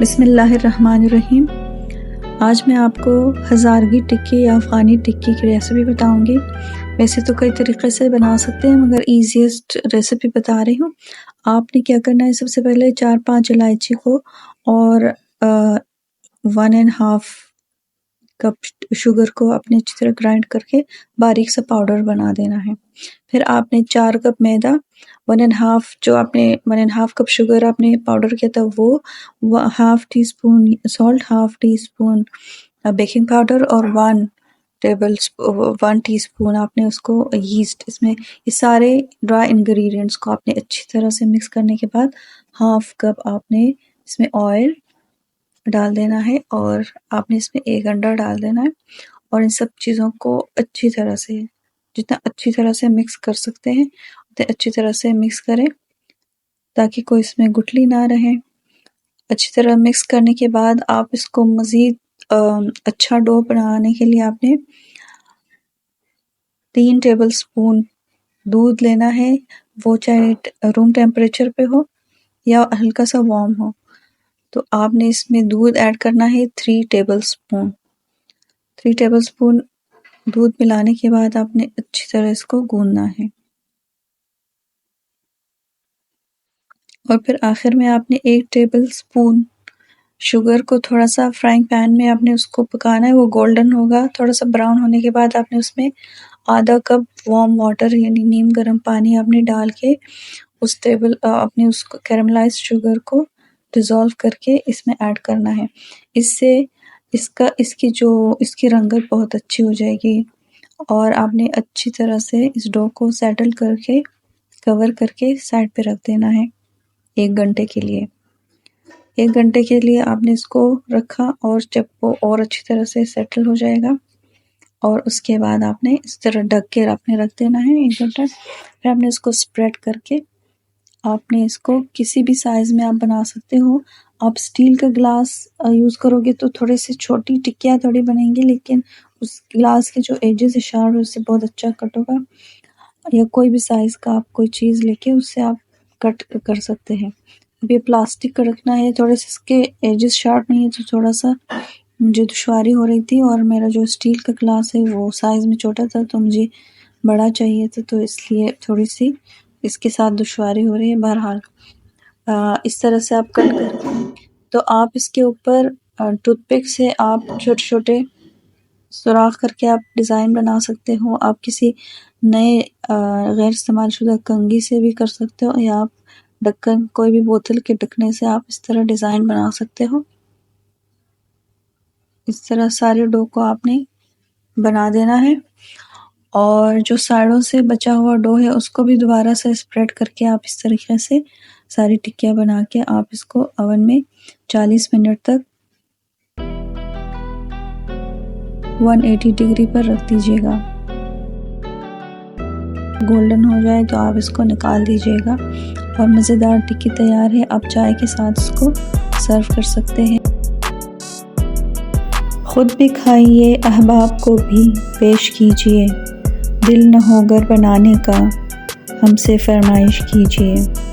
बिस्मिल्लाहिर्रहमानिर्रहीम। आज मैं आपको हज़ारगी टिक्की या अफ़गानी टिक्की की रेसिपी बताऊंगी। वैसे तो कई तरीक़े से बना सकते हैं मगर ईजीएस्ट रेसिपी बता रही हूँ। आपने क्या करना है, सबसे पहले 4-5 इलायची को और 1.5 कप शुगर को आपने अच्छी तरह ग्राइंड करके बारीक सा पाउडर बना देना है। फिर आपने 4 कप मैदा, 1.5 कप शुगर आपने पाउडर किया था वो, half tea spoon salt, half tea spoon baking powder और 1 टीस्पून आपने उसको यीस्ट, इसमें ये सारे ड्राई इंग्रेडिएंट्स को आपने अच्छी तरह से मिक्स करने के बाद हाफ कप आपने इसमें ऑयल डाल देना है और आपने इसमें 1 अंडा डाल देना है और इन सब चीज़ों को अच्छी तरह से, जितना अच्छी तरह से मिक्स कर सकते हैं उतने अच्छी तरह से मिक्स करें ताकि कोई इसमें गुठली ना रहे। अच्छी तरह मिक्स करने के बाद आप इसको मज़ीद अच्छा डो बनाने के लिए आपने 3 टेबल स्पून दूध लेना है, वो चाहे रूम टेम्परेचर पे हो या हल्का सा वार्म हो। तो आपने इसमें दूध ऐड करना है 3 टेबल स्पून। 3 टेबल स्पून दूध मिलाने के बाद आपने अच्छी तरह इसको गूंदना है और फिर आखिर में आपने 1 टेबल स्पून शुगर को थोड़ा सा फ्राइंग पैन में आपने उसको पकाना है। वो गोल्डन होगा, थोड़ा सा ब्राउन होने के बाद आपने उसमें आधा कप वार्म वाटर यानी नीम गर्म पानी आपने डाल के आपने उसको कैरेमलाइज्ड शुगर को डिज़ोल्व करके इसमें ऐड करना है। इससे इसकी रंगत बहुत अच्छी हो जाएगी और आपने अच्छी तरह से इस डो को सेटल करके कवर करके साइड पे रख देना है 1 घंटे के लिए। 1 घंटे के लिए आपने इसको रखा और जब वो और अच्छी तरह से सेटल हो जाएगा और उसके बाद आपने इस तरह ढक के आपने रख देना है 1 घंटा। फिर आपने इसको स्प्रेड करके आपने इसको किसी भी साइज़ में आप बना सकते हो। आप स्टील का ग्लास यूज़ करोगे तो थोड़ी सी छोटी टिक्कियाँ थोड़ी बनेंगी, लेकिन उस ग्लास के जो एजेस है शार्प उससे बहुत अच्छा कट होगा। या कोई भी साइज़ का आप कोई चीज़ लेके उससे आप कट कर सकते हैं। अब ये प्लास्टिक का रखना है, थोड़े से इसके एजेस शार्प नहीं है तो थोड़ा सा मुझे दुश्वारी हो रही थी और मेरा जो स्टील का ग्लास है वो साइज़ में छोटा था तो मुझे बड़ा चाहिए था, तो इसलिए थोड़ी सी इसके साथ दुश्वारी हो रही है। बहरहाल इस तरह से आप कट कर तो आप इसके ऊपर टूथपिक से आप छोटे छोटे सुराख करके आप डिज़ाइन बना सकते हो। आप किसी नए गैर इस्तेमाल शुदा कंघी से भी कर सकते हो या आप ढक्कन, कोई भी बोतल के ढकने से आप इस तरह डिज़ाइन बना सकते हो। इस तरह सारे डो को आपने बना देना है और जो साइडों से बचा हुआ डो है उसको भी दोबारा से स्प्रेड करके आप इस तरीके से सारी टिक्कियाँ बना के आप इसको ओवन में 40 मिनट तक 180 डिग्री पर रख दीजिएगा। गोल्डन हो जाए तो आप इसको निकाल दीजिएगा और मज़ेदार टिक्की तैयार है। आप चाय के साथ इसको सर्व कर सकते हैं। खुद भी खाइए, अहबाब को भी पेश कीजिए, दिल न हो गर बनाने का हमसे फरमाइश कीजिए।